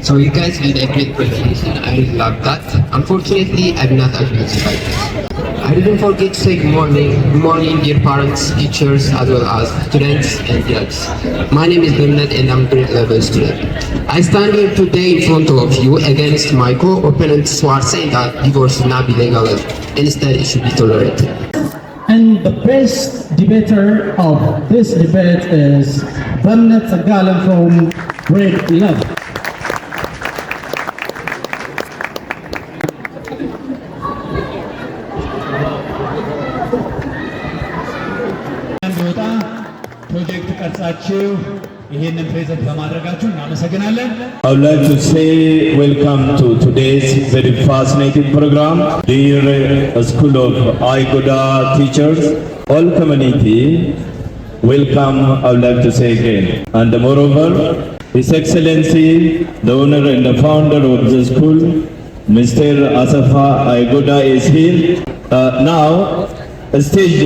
So you guys did a great presentation. I really love that. Unfortunately, I'm not able to like this. I didn't forget to say good morning, dear parents, teachers, as well as students and judges. My name is Bemnet and I'm a grade 11 student. I stand here today in front of you against my co-opponents who are saying that divorce should not be legalized. Instead, it should be tolerated. And the best debater of this debate is Bemnet from grade 11. ፕሮጀክት ቀርጻችሁ ይሄንን ፕሬዘንት በማድረጋችሁ እናመሰግናለን። I would like to say welcome to today's very fascinating program. Dear School of Aigoda teachers, all community, welcome. I would like to say again. And moreover, His Excellency, the owner and the founder of the school, Mr. Asafa Aigoda is here. Now, a stage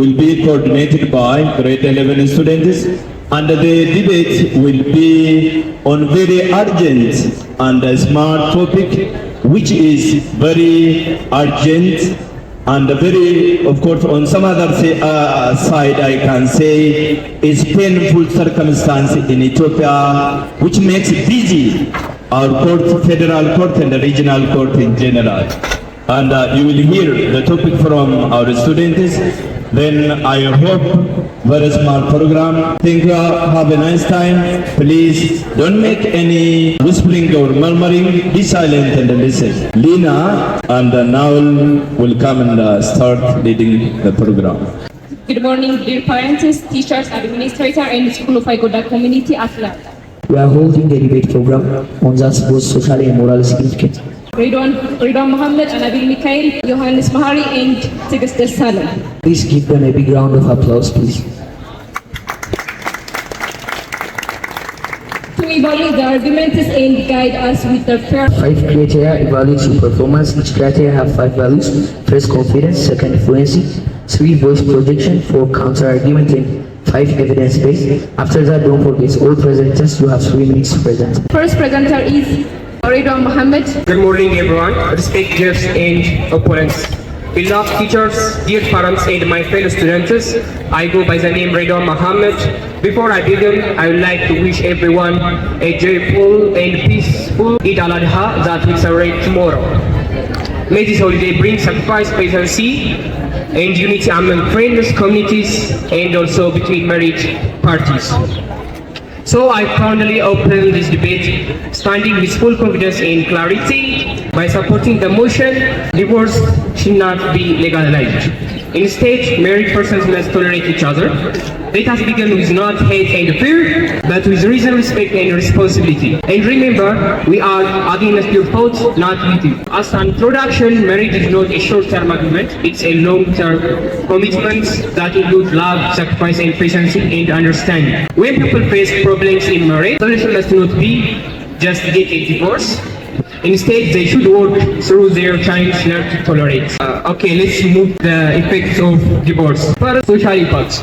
will be coordinated by grade 11 students, and the debate will be on very urgent and smart topic, which is very urgent and very, of course, on some other side I can say is painful circumstance in Ethiopia, which makes busy our court, federal court and the regional court in general. And you will hear the topic from our students. Then I hope very smart program. Thank you. Have a nice time. Please don't make any whispering or murmuring. Be silent and listen. Lina and Naol will come and start leading the program. Good morning, dear parents, teachers, administrators, and School of Aigoda community at large. We are holding a debate program on that both socially and morally significant. Redwan Mohammed, Anabiel Mikhail, Yohannes Mahari, and Cites the Quran. Please give them a big round of applause, please. To evaluate the arguments and guide us with the fair. 5 criteria evaluate your performance. Each criteria have 5 values. First, confidence. Second, fluency. 3, voice projection. 4, counter argument. And 5, evidence based. After that, don't forget all presenters. You have 3 minutes to present. First presenter is Redwan Mohammed. Good morning, everyone. Respected guests and opponents. Beloved teachers, dear parents, and my fellow students, I go by the name Redwan Mohammed. Before I begin, I would like to wish everyone a joyful and peaceful Eid al-Adha that we celebrate tomorrow. May this holiday bring sacrifice, patience, and unity among friends, communities, and also between married parties. So I proudly open this debate, standing with full confidence and clarity by supporting the motion, divorce should not be legalized. Instead, married persons must tolerate each other. Let us begin with not hate and fear, but with reason, respect, and responsibility. And remember, we are against your thoughts, not with you. As an introduction, marriage is not a short-term agreement. It's a long-term commitment that includes love, sacrifice, and patience and understanding. When people face problems in marriage, the solution must not be just get a divorce. Instead, they should work through their times learn to tolerate. Okay, let's move the effects of divorce. First, social impacts.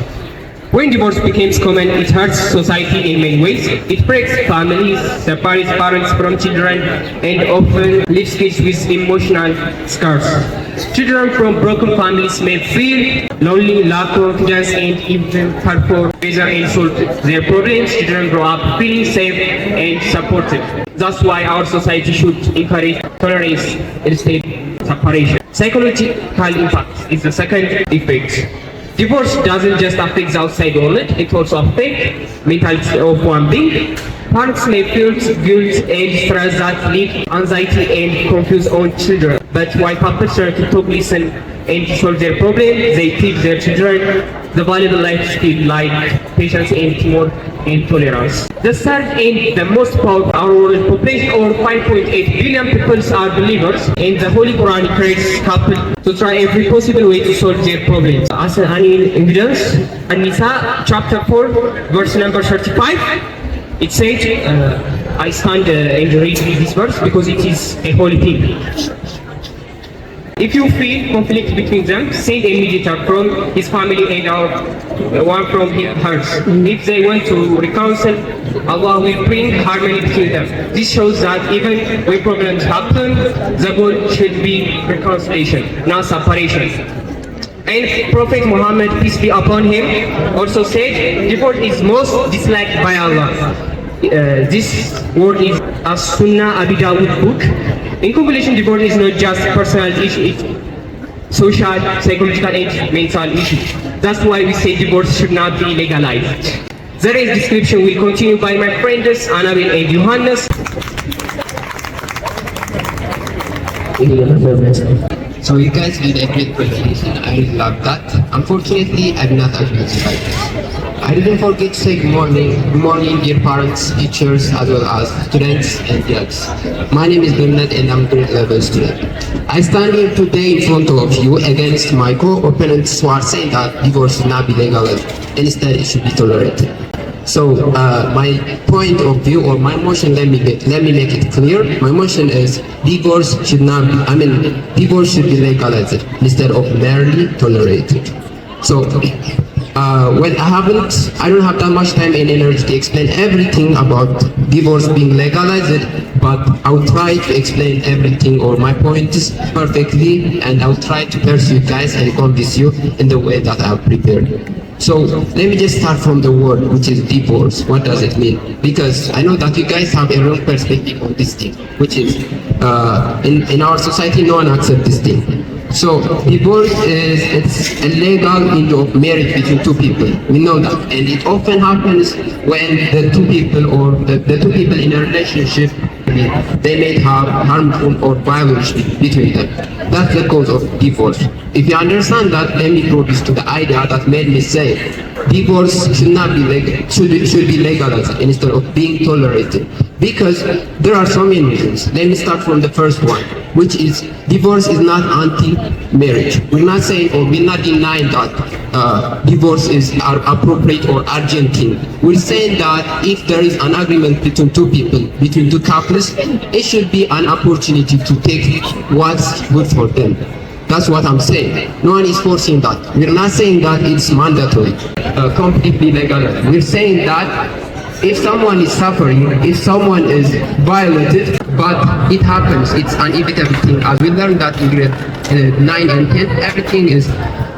When divorce becomes common, it hurts society in many ways. It breaks families, separates parents from children, and often leaves kids with emotional scars. Children from broken families may feel lonely, lack confidence, and even hurtful. Rather than solve their problems, children grow up feeling safe and supported. That's why our society should encourage tolerance instead of separation. Psychological impact is the second effect. Divorce doesn't just affect the outside world, it also affects mentality of one being. Parents may feel guilt and stress that lead anxiety and confuse on children. But while couples try to talk, listen, and solve their problem, they teach their children the valuable life skills like patience and teamwork and tolerance. The third and the most powerful, our world population over 5.8 billion people are believers, and the Holy Quran encourages couples to try every possible way to solve their problems. As an evidence, An-Nisa chapter 4, verse number 35, it says, I stand and read this verse because it is a holy thing. If you feel conflict between them, send a mediator from his family and one from hers. If they want to reconcile, Allah will bring harmony between them. This shows that even when problems happen, the goal should be reconciliation, not separation. And Prophet Muhammad, peace be upon him, also said, divorce is most disliked by Allah. This word is a Sunnah Abi Dawud book. In conclusion, divorce is not just personal issue, it's social, psychological, and mental issue. That's why we say divorce should not be legalized. The rest description will continue by my friends Anabiel and Johannes. So you guys did a great presentation. I really love that. Unfortunately, I'm not as busy like this. I didn't forget to say good morning, dear parents, teachers, as well as students and judges. My name is Bemnet and I'm a grade level student. I stand here today in front of you against my co-opponents who are saying that divorce should not be legalized. Instead, it should be tolerated. So my point of view or my motion, let me make it clear. My motion is divorce should not be, divorce should be legalized instead of merely tolerated. So well, I don't have that much time and energy to explain everything about divorce being legalized, but I'll try to explain everything or my points perfectly, and I'll try to pursue you guys and convince you in the way that I've prepared. So let me just start from the word, which is divorce. What does it mean? Because I know that you guys have a wrong perspective on this thing, which is in our society, no one accepts this thing. So divorce it's a legal end of marriage between two people. We know that, and it often happens when the two people or the two people in a relationship, they may have harmful or violence between them. That's the cause of divorce. If you understand that, let me go this to the idea that made me say divorce should not be should be legalized instead of being tolerated. Because there are so many reasons. Let me start from the first one, which is divorce is not anti-marriage. We're not saying or we're not denying that divorce is appropriate or urgent thing. We're saying that if there is an agreement between two people, between two couples, it should be an opportunity to take what's good for them. That's what I'm saying. No one is forcing that. We're not saying that it's mandatory, completely legal. We're saying that if someone is suffering, if someone is violated, but it happens, it's an inevitable thing. As we learned that in grade 9 and 10, everything is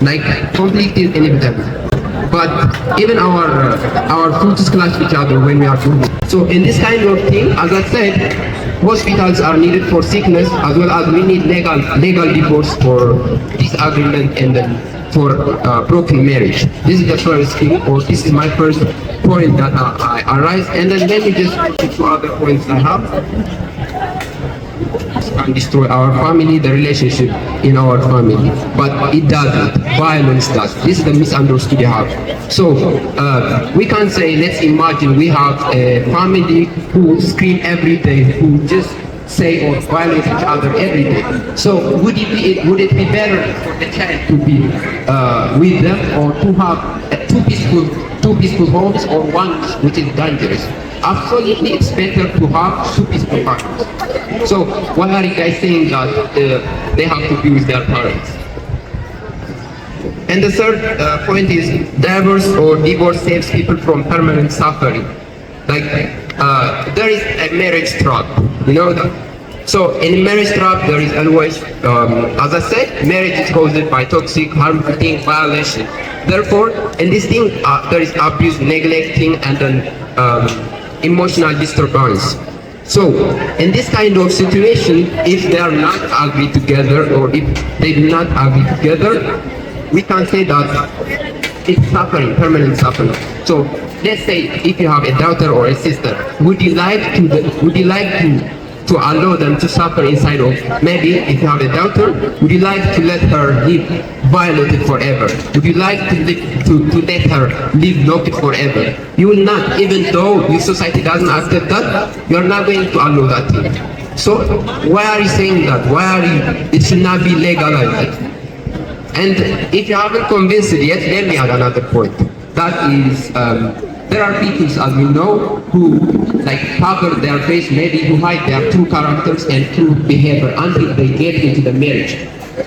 like completely inevitable. But even our fruits clash each other when we are doing it. So in this kind of thing, as I said, hospitals are needed for sickness, as well as we need legal divorce for disagreement and then for broken marriage. This is the first thing, or this is my first point that I raise, and then let me just put two other points I have. Can destroy our family, the relationship in our family, but it doesn't. Violence does. This is the misunderstood you have. So we can say, let's imagine we have a family who scream every day, who just say or violate each other every day. So would it be better for the child to be with them, or to have two peaceful homes, or one which is dangerous? Absolutely, it's better to have two peaceful families. So why are you guys saying that they have to be with their parents? And the third point is divorce or divorce saves people from permanent suffering. Like there is a marriage trap, you know that. So in marriage trap there is always, as I said, marriage is caused by toxic, harmful thing, violation. Therefore, in this thing there is abuse, neglecting, and then emotional disturbance. So in this kind of situation, if they are not agreed together, or if they do not agree together, we can say that it's suffering, permanent suffering. So let's say if you have a daughter or a sister, would you like to allow them to suffer inside of, maybe if you have a daughter, would you like to let her live violated forever? Would you like to let her live locked forever? You will not, even though your society doesn't accept that, you are not going to allow that thing. So why are you saying that? Why are you, it should not be legalized? And if you haven't convinced it yet, let me add another point. That is, there are people, as we know, who like cover their face, maybe who hide their true characters and true behavior until they get into the marriage.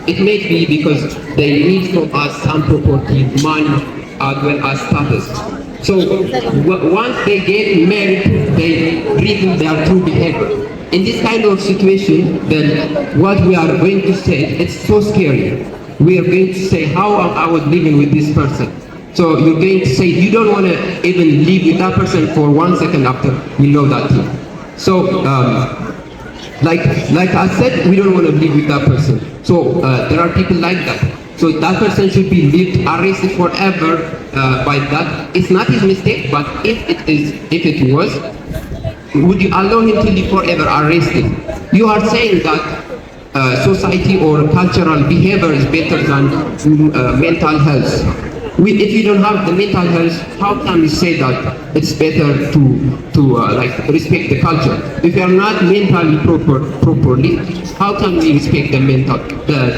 It may be because they need from us some property, money, as well as status. So once they get married, they reveal their true behavior. In this kind of situation, then what we are going to say, it's so scary. We are going to say, how I was living with this person. So you're going to say, you don't want to even live with that person for 1 second after you know that thing. So, like I said, we don't want to live with that person. So there are people like that. So that person should be lived, arrested forever by that. It's not his mistake, but if it was, would you allow him to live forever arrested? You are saying that society or cultural behavior is better than mental health. If you don't have the mental health, how can you say that it's better to like respect the culture? If you are not mentally properly, how can we respect the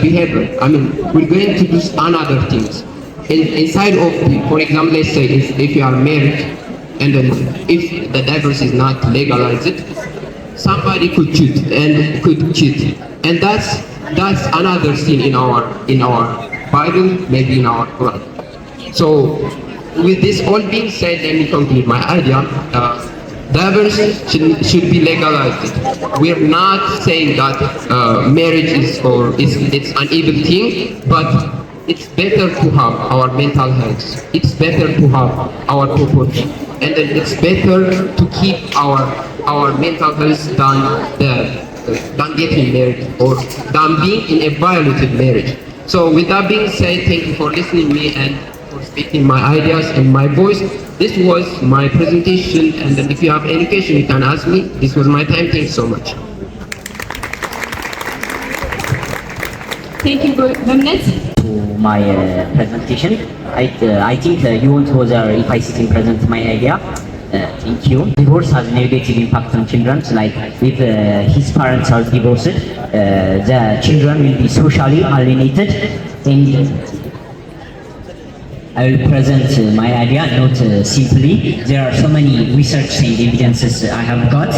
behavior? I mean, we're going to do another things. Inside of for example, let's say if you are married, and then if the divorce is not legalized, somebody could cheat, and that's another sin in our Bible, maybe in our Quran. So with this all being said, let me conclude my idea. Divorce should be legalized. We're not saying that marriage is it's an evil thing, but it's better to have our mental health. It's better to have our property, and then it's better to keep our mental health than getting married or than being in a violated marriage. So with that being said, thank you for listening to me and for speaking my ideas and my voice. This was my presentation, and then if you have any question, you can ask me. This was my time. Thanks so much. Thank you, Bemnet. To my presentation, I think you won't bother if I sit and present my idea. Thank you. Divorce has negative impact on children. Like if his parents are divorced, the children will be socially alienated, and I will present my idea not simply. There are so many research and evidences I have got.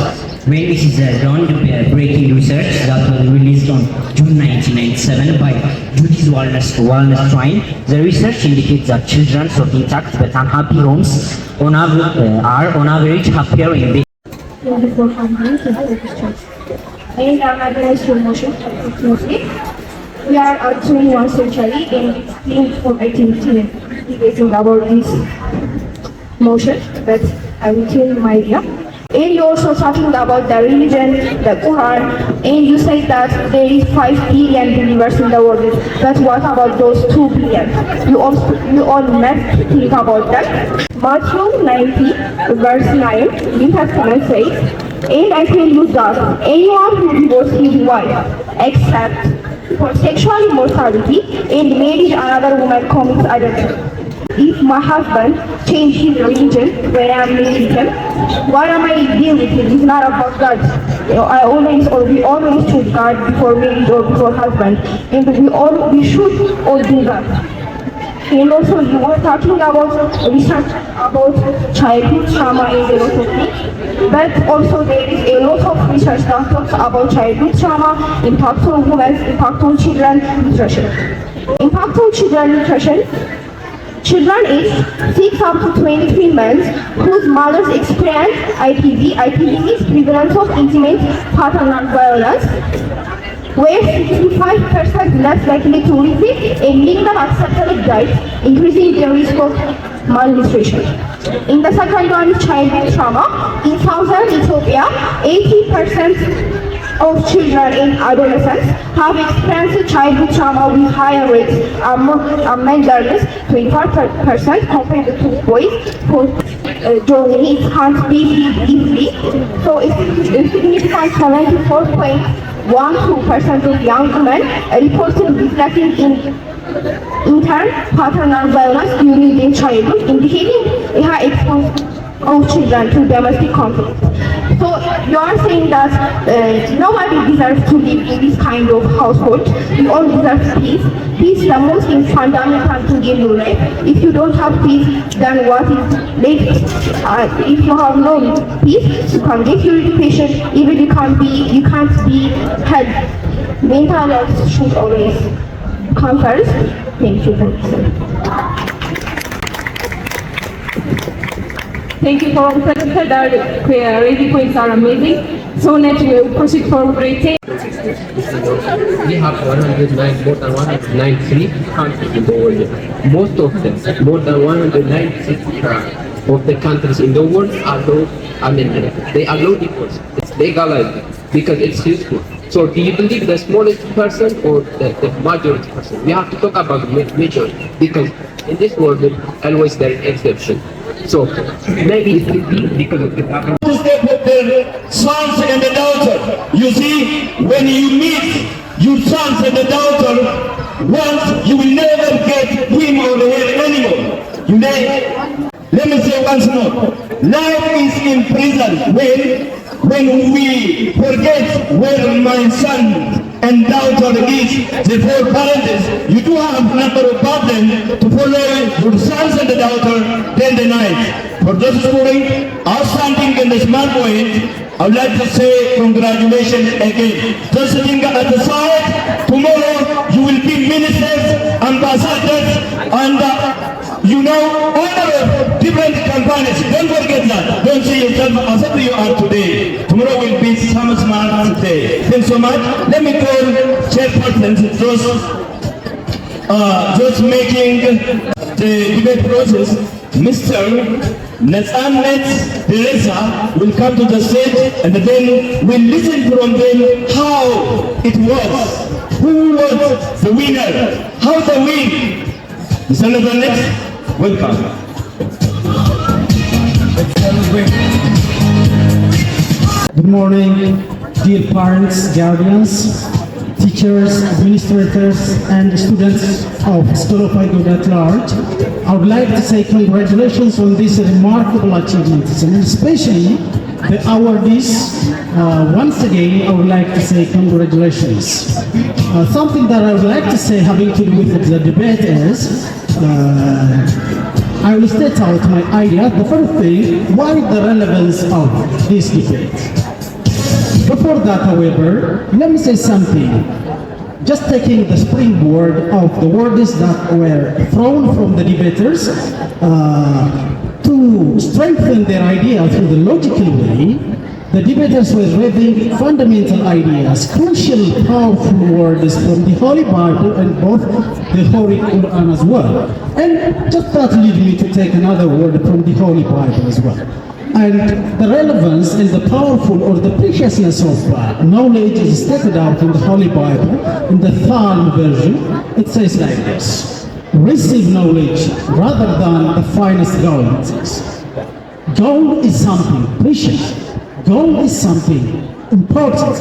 When this is a groundbreaking research that was released on June 1997 by Judy's Wellness Shrine, the research indicates that children of intact but unhappy homes are on average happier in the 2400 and unorganized promotion. We are answering one century and it's been for activity debating about this motion, but I will tell you my idea. And you're also talking about the religion, the Quran, and you say that there is 5 billion believers in the world. But what about those 2 billion? You all must think about that. Matthew 90, verse 9, New Testament says, and I tell you that anyone who divorces his wife, except for sexual immorality and marries another woman commits adultery. If my husband changed his religion when I married him, what am I dealing with him? It's not about God. We always choose God before marriage or before husband, and we should all do that. And also, you were talking about research about childhood trauma and a lot of things, but also there is a lot of research that talks about childhood trauma, impact on women, impact on children nutrition. Impact on children nutrition. Children aged 6 up to 23 months whose mothers experience IPV. IPV is prevalence of intimate paternal violence, were 65% less likely to receive a legal acceptable diet, increasing their risk of malnutrition. In the second one is childhood trauma. In southern Ethiopia, 80% of children and adolescents have experienced childhood trauma with higher rates among girls, 25% compared to boys. For joining it can't be easily. So it's significant 74.12% of young women reported witnessing intern paternal violence during their childhood, indicating a high exposure of children to domestic conflict. So you are saying that nobody deserves to live in this kind of household. We all deserve peace. Peace is the most fundamental thing in your life. If you don't have peace, then what is left? If you have no peace, you can get your education, even you can't be held mental health should always come first. Thank you for listening. Thank you for all presenters. Our ready points are amazing. So next we will proceed for grade 10. We have 109, more than 193 countries in the world. Most of them, more than 196 of the countries in the world allow amendment. They allow divorce. It's legalized because it's useful. So do you believe the smallest person or the majority person? We have to talk about majority because in this world always there is exception. So maybe it will be because of the problem. To step with their sons and the daughter. You see, when you meet your sons and the daughter, once you will never get him or her anymore. You know, let me say once more, life is in prison when we forget where my son and daughter is, the four parents, you do have a number of problems to follow your sons and the daughter day and night. For those students outstanding in the smart point, I would like to say congratulations again. Just sitting at the side, tomorrow you will be ministers, ambassadors, and owner of different companies. Don't forget that. Don't see yourself as if you are today. Tomorrow will be some smart day. Thanks so much. Let me call chairpersons, those making the debate process. Mr. Netsanet will come to the stage and then we'll listen from them how it was. Who was the winner? How they win? Mr. Netsanet, welcome. Good morning, dear parents, guardians, teachers, administrators, and students of School of High Good at large. I would like to say congratulations on this remarkable achievement, and especially the awardees. Once again, I would like to say congratulations. Something that I would like to say having to do with the debate is, I will state out my idea. The first thing, why the relevance of this debate? Before that, however, let me say something. Just taking the springboard of the words that were thrown from the debaters to strengthen their idea through the logical way, the debaters were raising fundamental ideas, crucial, powerful words from the Holy Bible and both the Holy Quran as well. And just that leads me to take another word from the Holy Bible as well. And the relevance and the powerful or the preciousness of knowledge is stated out in the Holy Bible, in the Psalm version. It says like this: receive knowledge rather than the finest gold. Gold is something precious. Gold is something important.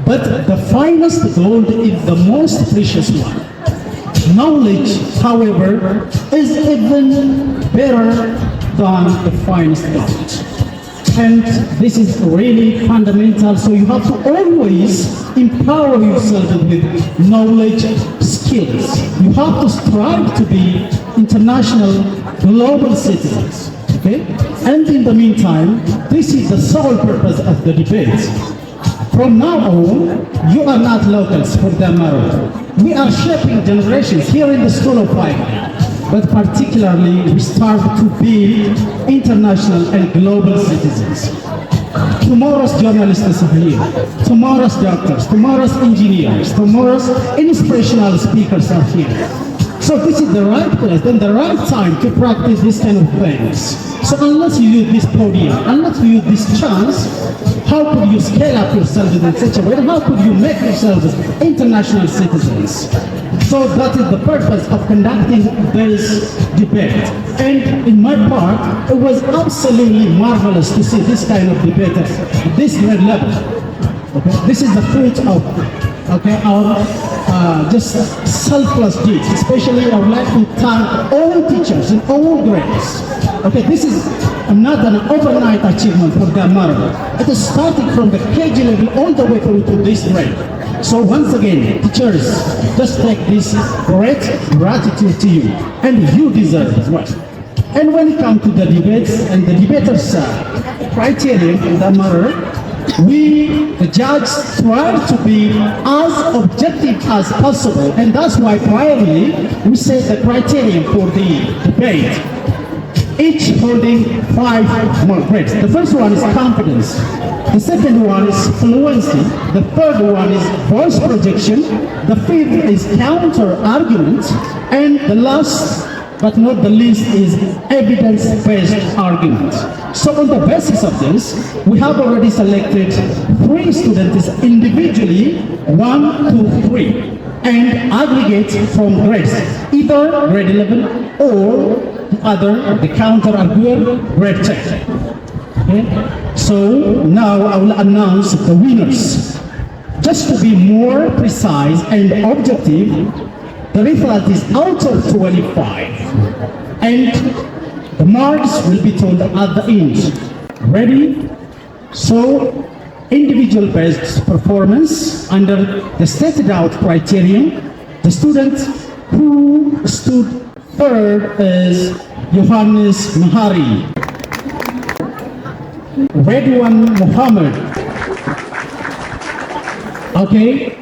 But the finest gold is the most precious one. Knowledge, however, is even better than the finest gold. And this is really fundamental, so you have to always empower yourself with knowledge skills. You have to strive to be international, global citizens, okay? And in the meantime, this is the sole purpose of the debate. From now on, you are not locals for that matter. We are shaping generations here in the School of Life. But particularly we start to be international and global citizens. Tomorrow's journalists are here, tomorrow's doctors, tomorrow's engineers, tomorrow's inspirational speakers are here. So this is the right place and the right time to practice this kind of things. So unless you use this podium, unless you use this chance, how could you scale up yourselves in such a way? How could you make yourselves international citizens? So that is the purpose of conducting this debate. And in my part, it was absolutely marvelous to see this kind of debate at this grade level. Okay? This is the fruit of our just selfless deeds. Especially I would like to thank all teachers in all grades. Okay, this is not an overnight achievement for that matter. It is starting from the KG level all the way through to this grade. So once again, teachers, just take this great gratitude to you, and you deserve it as well. And when it comes to the debates and the debaters' criterion in that matter, We, the judge, try to be as objective as possible, and that's why priorly we set the criterion for the debate, each holding 5 more grades. The first one is confidence, the second one is fluency, the third one is voice projection, the fifth is counter argument, and the last but not the least is evidence-based argument. So on the basis of this, we have already selected 3 students individually, 1, 2, 3, and aggregate from grades, either grade 11 or the other, the counter-arguer, grade 10. Okay? So now I will announce the winners. Just to be more precise and objective, the result is out of 25, and the marks will be told at the end. Ready? So, individual based performance under the stated out criterion. The student who stood third is Johannes Mahari. Redwan Muhammad. Okay.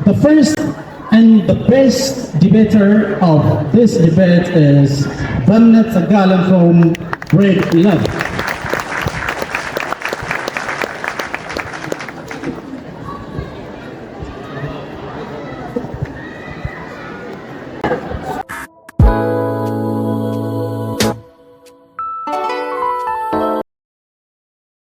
The first and the best debater of this debate is Bemnet from grade 11.